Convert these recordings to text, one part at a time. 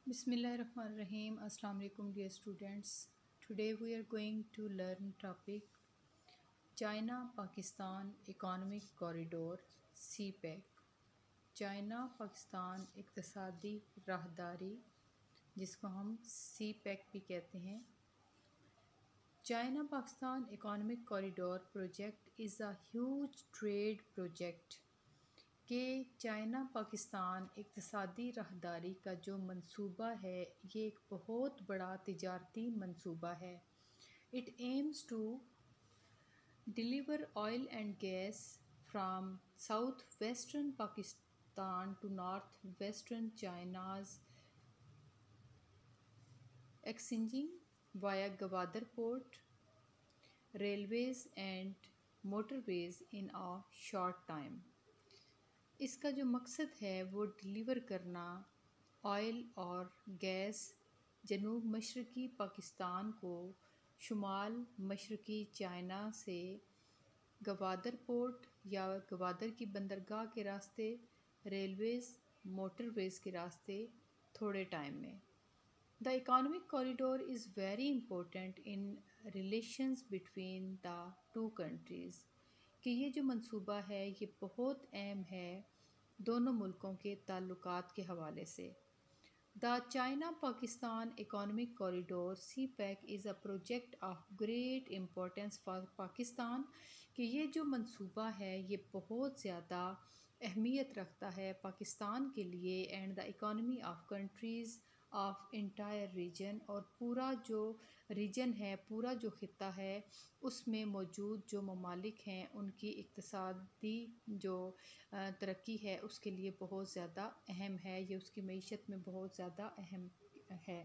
Bismillahirrahmanirrahim. Assalamu alaikum dear students. Today we are going to learn topic China Pakistan Economic Corridor CPEC. China Pakistan اقتصادی راہداری جس کو ہم سی pack بھی کہتے ہیں. China Pakistan economic corridor project is a huge trade project کہ China Pakistan اقتصادی راہداری کا جو منصوبہ ہے یہ ایک بہت بڑا تجارتی منصوبہ ہے. It aims to deliver oil and gas from south western Pakistan to north western China's exchanging via Gwadar port railways and motorways in a short time. اس کا جو مقصد ہے وہ ڈیلیور کرنا آئل اور گیس جنوب مشرقی پاکستان کو شمال مشرقی چائنا سے گوادر پورٹ یا گوادر کی بندرگاہ کے راستے ریلویز موٹر ویز کے راستے تھوڑے ٹائم میں. The economic corridor is very important in relations between the two countries کہ یہ جو منصوبہ ہے یہ بہت اہم ہے دونوں ملکوں کے تعلقات کے حوالے سے. The China Pakistan economic corridor CPEC is a project of great importance for Pakistan کہ یہ جو منصوبہ ہے یہ بہت زیادہ اہمیت رکھتا ہے پاکستان کے لیے and the economy of countries of entire region اور پورا جو ریجن ہے پورا جو خطہ ہے اس میں موجود جو ممالک ہیں ان کی اقتصادی جو ترقی ہے اس کے لیے بہت زیادہ اہم ہے، یہ اس کی معیشت میں بہت زیادہ اہم ہے.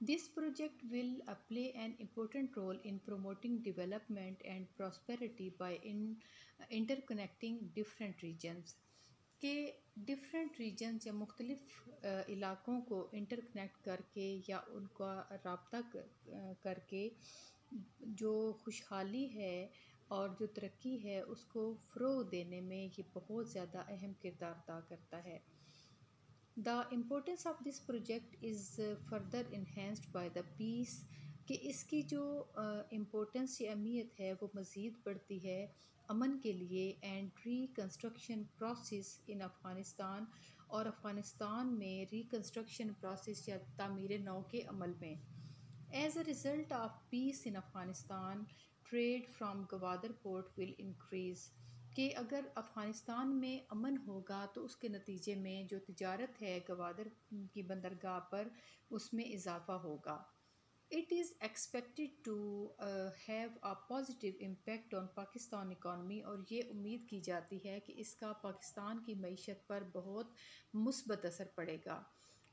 This project will play an important role in promoting development and prosperity by interconnecting different regions کہ ڈفرینٹ ریجنز یا مختلف علاقوں کو انٹرکنیکٹ کر کے یا ان کا رابطہ کر کے جو خوشحالی ہے اور جو ترقی ہے اس کو فروغ دینے میں یہ بہت زیادہ اہم کردار ادا کرتا ہے. The importance of this project is further enhanced by the peace کہ اس کی جو امپورٹنس یا اہمیت ہے وہ مزید بڑھتی ہے امن کے لیے and reconstruction process in Afghanistan اور افغانستان میں ری کنسٹرکشن پروسیس یا تعمیر نو کے عمل میں. As a result of peace in Afghanistan trade from Gwadar port will increase کہ اگر افغانستان میں امن ہوگا تو اس کے نتیجے میں جو تجارت ہے گوادر کی بندرگاہ پر اس میں اضافہ ہوگا. It is expected to have a positive impact on Pakistan economy اور یہ امید کی جاتی ہے کہ اس کا پاکستان کی معیشت پر بہت مثبت اثر پڑے گا.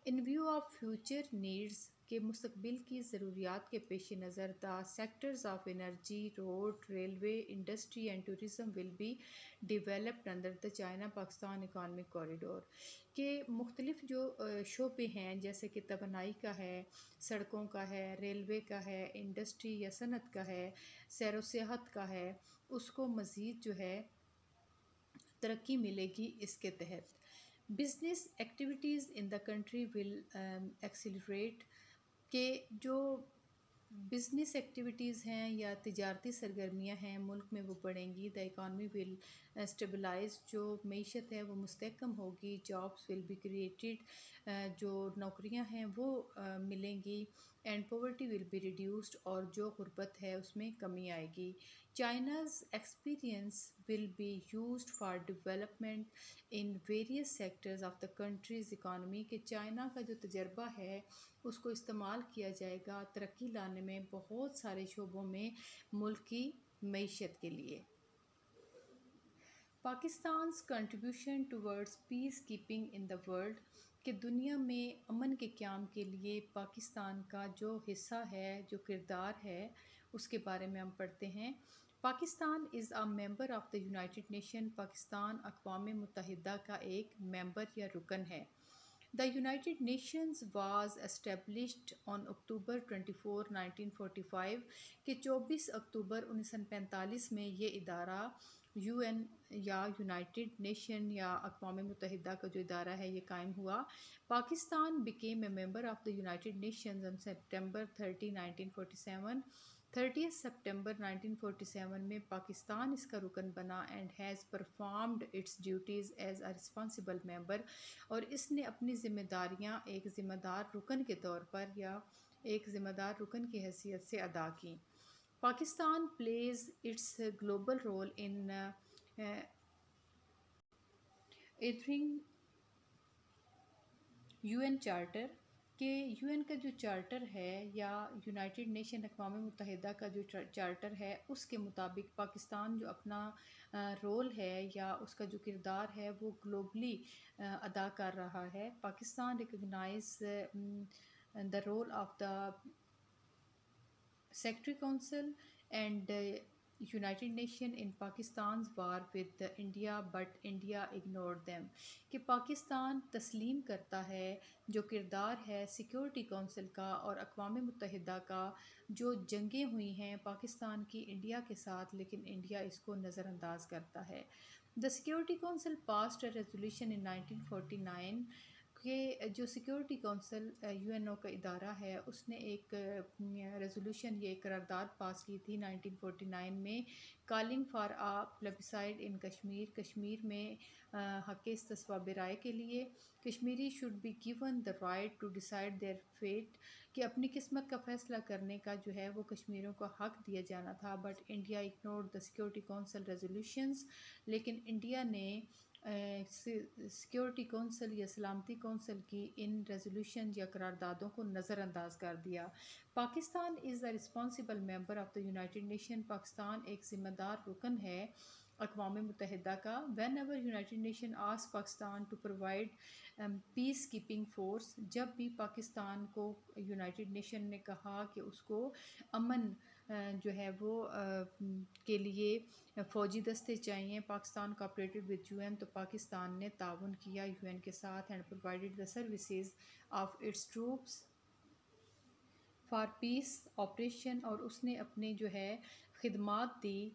In view of future needs کے مستقبل کی ضروریات کے پیش نظر the sectors of energy, road, railway, industry and tourism will be developed under the China Pakistan Economic Corridor کہ مختلف جو شعبے ہیں جیسے کہ توانائی کا ہے، سڑکوں کا ہے، ریلوے کا ہے، انڈسٹری یا صنعت کا ہے، سیر و سیاحت کا ہے، اس کو مزید جو ہے ترقی ملے گی اس کے تحت. Business activities in the country will accelerate کہ جو بزنس ایکٹیویٹیز ہیں یا تجارتی سرگرمیاں ہیں ملک میں وہ بڑھیں گی. دا اکانومی ول اسٹیبلائز جو معیشت ہے وہ مستحکم ہوگی. جابس ول بی کریٹڈ جو نوکریاں ہیں وہ ملیں گی and poverty will be reduced اور جو غربت ہے اس میں کمی آئے گی. China's experience will be used for development in various sectors of the country's economy کہ چائنا کا جو تجربہ ہے اس کو استعمال کیا جائے گا ترقی لانے میں بہت سارے شعبوں میں ملک کی معیشت کے لیے. پاکستان's contribution towards peace keeping in the world کہ دنیا میں امن کے قیام کے لیے پاکستان کا جو حصہ ہے جو کردار ہے اس کے بارے میں ہم پڑھتے ہیں. Pakistan is a member of the United Nation Pakistan اقوام متحدہ کا ایک ممبر یا رکن ہے. The United Nations was established on October 24, 1945 کہ 24 اکتوبر 1945 میں یہ ادارہ یو این یا یونائٹڈ نیشن یا اقوام متحدہ کا جو ادارہ ہے یہ قائم ہوا۔ Pakistan became a member of the United Nations on September 30, 1947۔ 30 سپٹمبر 1947 میں پاکستان اس کا رکن بنا and has performed its duties as a responsible member, اور اس نے اپنی ذمہ داریاں ایک ذمہ دار رکن کے طور پر یا ایک ذمہ دار رکن کی حیثیت سے ادا کی۔ Pakistan plays its global role in adhering UN charter کہ یو این کا جو چارٹر ہے یا یونائٹڈ نیشن اقوام متحدہ کا جو چارٹر ہے اس کے مطابق پاکستان جو اپنا رول ہے یا اس کا جو کردار ہے وہ گلوبلی ادا کر رہا ہے۔ Pakistan recognise the role of the Secretary Council and United Nations in Pakistan's war with India but India ignored them، کہ پاکستان تسلیم کرتا ہے جو کردار ہے سیکیورٹی کونسل کا اور اقوام متحدہ کا جو جنگیں ہوئی ہیں پاکستان کی انڈیا کے ساتھ، لیکن انڈیا اس کو نظر انداز کرتا ہے۔ The Security Council passed a resolution in 1949 کہ جو سیکیورٹی کونسل یو این او کا ادارہ ہے اس نے ایک ریزولوشن یہ قرارداد پاس کی تھی 1949 میں، calling for a plebiscite in Kashmir, Kashmir میں حق استصواب رائے کے لیے، Kashmiri should be given the right to decide their fate, کہ اپنی قسمت کا فیصلہ کرنے کا جو ہے وہ کشمیریوں کو حق دیا جانا تھا، but India ignored the Security council resolutions, لیکن انڈیا نے سیکیورٹی کونسل یا سلامتی کونسل کی ان ریزولوشن یا قراردادوں کو نظر انداز کر دیا۔ Pakistan is a responsible member of the United Nation, Pakistan ایک ذمہ دار رکن ہے اقوام متحدہ کا۔ وین ایور یونائٹڈ نیشن آس Pakistan to provide peace keeping force, جب بھی پاکستان کو یونائٹڈ نیشن نے کہا کہ اس کو امن جو ہے وہ کے لیے فوجی دستے چاہیے، Pakistan cooperated with U N, تو پاکستان نے تعاون کیا یو این کے ساتھ and provided the services of its troops for peace operation, اور اس نے اپنے جو ہے خدمات دی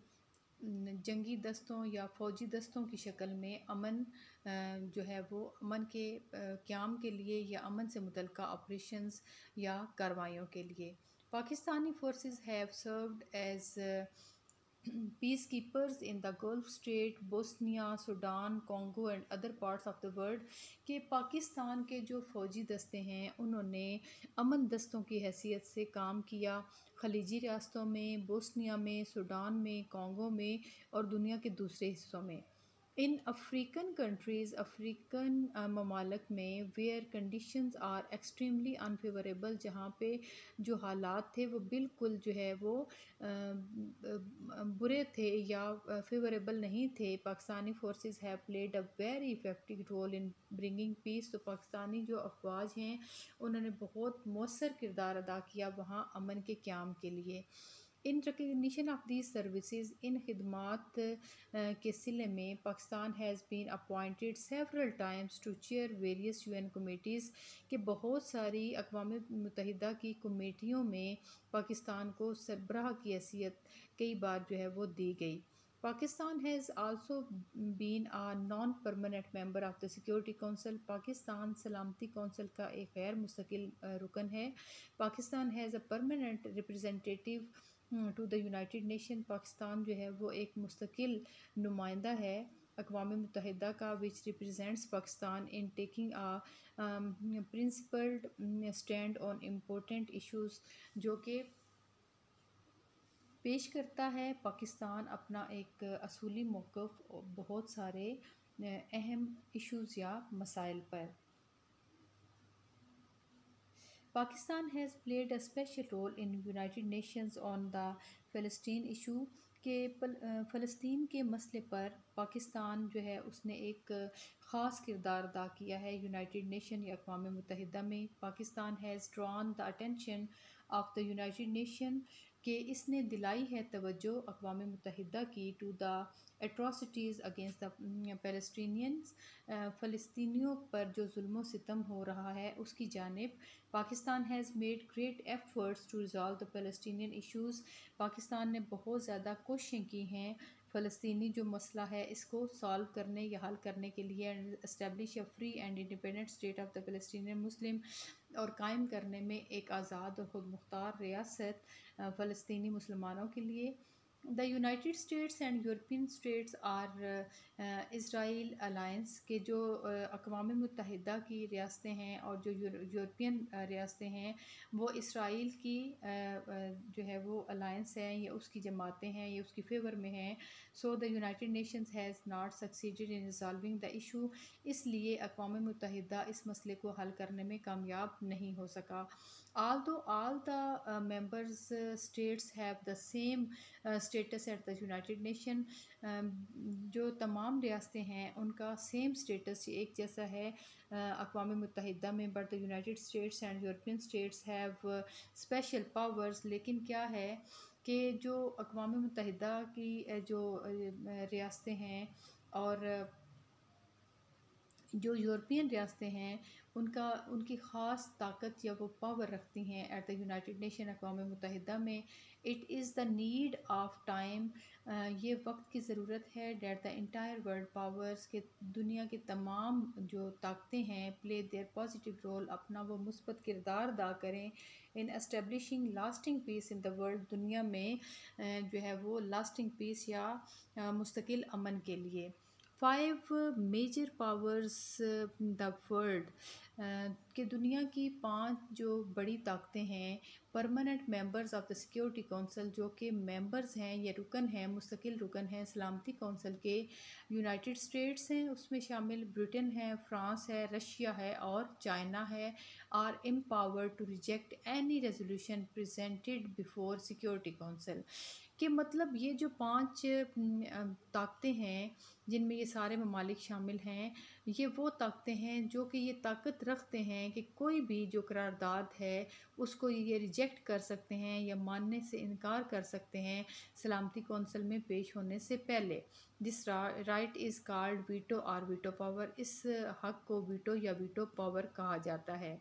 جنگی دستوں یا فوجی دستوں کی شکل میں امن جو ہے وہ امن کے قیام کے لیے یا امن سے متعلقہ آپریشنز یا کارروائیوں کے لیے۔ Pakistani forces have served as peacekeepers in the Gulf state, Bosnia, Sudan, Congo and other parts of the world, کہ پاکستان کے جو فوجی دستے ہیں انہوں نے امن دستوں کی حیثیت سے کام کیا خلیجی ریاستوں میں، بوسنیا میں، سوڈان میں، کانگو میں اور دنیا کے دوسرے حصوں میں۔ ان افریقن کنٹریز، افریقن ممالک میں where conditions are extremely unfavourable, جہاں پہ جو حالات تھے وہ بالکل جو ہے وہ برے تھے یا فیوریبل نہیں تھے، Pakistani forces have played a very effective role in bringing peace, تو پاکستانی جو افواج ہیں انہوں نے بہت مؤثر کردار ادا کیا وہاں امن کے قیام کے لیے۔ In recognition of these services, ان خدمات کے صلے میں Pakistan has been appointed several times to chair various U N committees, کہ بہت ساری اقوام متحدہ کی کمیٹیوں میں پاکستان کو سربراہ کی حیثیت کئی بار جو ہے وہ دی گئی۔ Pakistan has also been a non permanent member of the Security Council, Pakistan سلامتی کونسل کا ایک غیر مستقل رکن ہے۔ Pakistan has a permanent representative to the United Nation, Pakistan جو ہے وہ ایک مستقل نمائندہ ہے اقوام متحدہ کا which represents Pakistan in taking a principled stand on important issues، جو کہ پیش کرتا ہے پاکستان اپنا ایک اصولی موقف بہت سارے اہم ایشوز یا مسائل پر۔ Pakistan has played a special role in United Nations on the Palestine issue, کہ فلسطین کے مسئلے پر پاکستان جو ہے اس نے ایک خاص کردار ادا کیا ہے یونائٹڈ نیشن یا اقوام متحدہ میں۔ Pakistan has ڈران the attention of the United nation, کہ اس نے دلائی ہے توجہ اقوام متحدہ کی to the ایٹراسٹیز against the Palestinians, فلسطینیوں پر جو ظلم و ستم ہو رہا ہے اس کی جانب۔ Pakistan has made great efforts to resolve the Palestinian issues, Pakistan نے بہت زیادہ کوششیں کی ہیں فلسطینی جو مسئلہ ہے اس کو سالو کرنے یا حل کرنے کے لیے establish a free and independent state of the Palestinian Muslim اور قائم کرنے میں ایک آزاد اور خود مختار ریاست فلسطینی مسلمانوں کے لیے. The United States and European states are Israel alliance کے جو اقوام متحدہ کی ریاستیں ہیں اور جو یورپین ریاستیں ہیں وہ اسرائیل کی جو ہے وہ الائنس ہیں یا اس کی جماعتیں ہیں یا اس کی فیور میں ہیں. So the United Nations has not succeeded in resolving the issue. اس لیے اقوام متحدہ اس مسئلے کو حل کرنے میں کامیاب نہیں ہو سکا. Although all the members states have the same status at the United Nation, جو تمام ریاستیں ہیں ان کا سیم اسٹیٹس ایک جیسا ہے اقوام متحدہ میں. But the United States and European states have special powers. لیکن کیا ہے کہ جو اقوام متحدہ کی جو ریاستیں ہیں اور جو یورپین ریاستیں ہیں ان کی خاص طاقت یا وہ پاور رکھتی ہیں ایٹ دا یونائٹڈ نیشن اقوام متحدہ میں. It is the need of time. یہ وقت کی ضرورت ہے that the entire world powers کے دنیا کے تمام جو طاقتیں ہیں پلے دیئر پازیٹیو رول, اپنا وہ مثبت کردار ادا کریں in establishing lasting peace in the world, دنیا میں جو ہے وہ لاسٹنگ پیس یا مستقل امن کے لیے. 5 میجر پاورز دا ورلڈ کہ دنیا کی 5 جو بڑی طاقتیں ہیں permanent members of the Security council, جو کہ ممبرز ہیں یا رکن ہیں, مستقل رکن ہیں سلامتی کونسل کے. یونائٹڈ اسٹیٹس ہیں اس میں شامل, برٹن ہے, فرانس ہے, رشیا ہے اور چائنا ہے. Are empowered to reject any resolution presented before security council. کہ مطلب یہ جو 5 طاقتیں ہیں جن میں یہ سارے ممالک شامل ہیں, یہ وہ طاقتیں ہیں جو کہ یہ طاقت رکھتے ہیں کہ کوئی بھی جو قرارداد ہے اس کو یہ ریجیکٹ کر سکتے ہیں یا ماننے سے انکار کر سکتے ہیں سلامتی کونسل میں پیش ہونے سے پہلے. This right is called veto اور ویٹو پاور. اس حق کو ویٹو یا ویٹو پاور کہا جاتا ہے.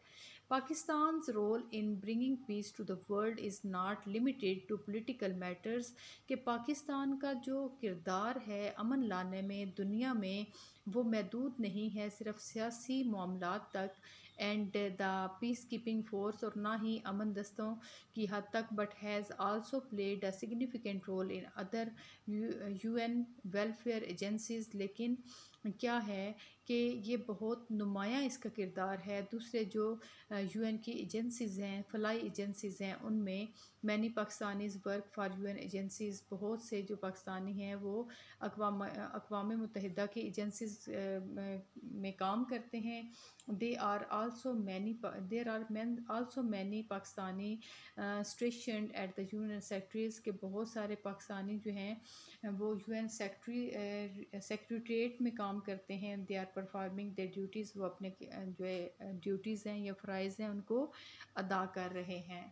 پاکستان's role in bringing peace to the world is not limited to political matters. کہ پاکستان کا جو کردار ہے امن لانے میں دنیا میں وہ محدود نہیں ہے صرف سیاسی معاملات تک and the piece keeping force, اور نہ ہی امن دستوں کی حد تک, but has also played a significant role in other UN welfare agencies. لیکن کیا ہے کہ یہ بہت نمایاں اس کا کردار ہے دوسرے جو UN کی ایجنسیز ہیں, فلاحی ایجنسیز ہیں, ان میں many Pakistanis work for UN agencies. بہت سے جو پاکستانی ہیں وہ اقوام متحدہ کی ایجنسیز میں کام کرتے ہیں. there are also many Pakistani stationed at the UN secretaries. کے بہت سارے پاکستانی جو ہیں وہ UN سیکریٹریٹ میں کام کرتے ہیں. they are performing their duties. وہ اپنے جو ڈیوٹیز ہیں یا فرائض ہیں ان کو ادا کر رہے ہیں.